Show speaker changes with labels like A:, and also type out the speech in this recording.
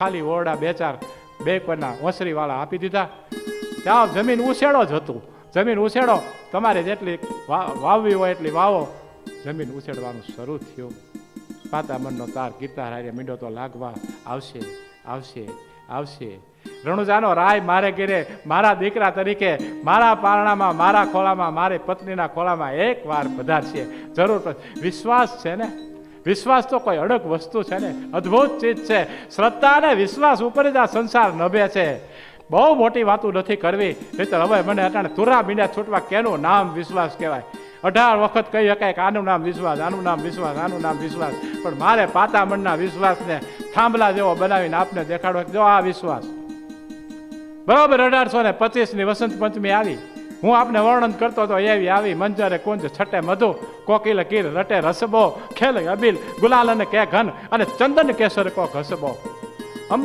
A: ખાલી ઓરડા બે કોઈના ઓસરીવાળા આપી દીધા. ત્યાં જમીન ઉછેડો જ હતું. જમીન ઉછેડો તમારે જેટલી વાવવી હોય એટલી વાવો. જમીન ઉછેડવાનું શરૂ થયું. પાતા મનનો તાર ગીતા હારે મીંડો તો લાગવા આવશે આવશે આવશે. રણુજાનો રાય મારે ઘેરે મારા દીકરા તરીકે મારા પારણામાં મારા ખોળામાં મારી પત્નીના ખોળામાં એક વાર પધારશે જરૂર. વિશ્વાસ છે ને, વિશ્વાસ તો કોઈ અડગ વસ્તુ છે ને, અદ્ભુત ચીજ છે. શ્રદ્ધા અને વિશ્વાસ ઉપર જ આ સંસાર નભે છે. બહુ મોટી વાતો નથી કરવી. નહીંતર હવે મને અટાણે તુરા મીંડા છૂટવા કેનું નામ વિશ્વાસ કહેવાય. 18 વખત કહી શકાય કે આનું નામ વિશ્વાસ, આનું નામ વિશ્વાસ, આનું નામ વિશ્વાસ. પણ મારે પાતામણના વિશ્વાસને થાંભલા જેવો બનાવીને આપને દેખાડો. જો આ વિશ્વાસ બરોબર 1825ની વસંત પંચમી આવી. હું આપને વર્ણન કરતો હતો એવી આવી. મંજરે કુંજ છટે મધુ, કોકિલ કીર રટે રસબો, ખેલ અબિલ ગુલાલ અને કે ઘન, અને ચંદન કેસર કો ઘસબો.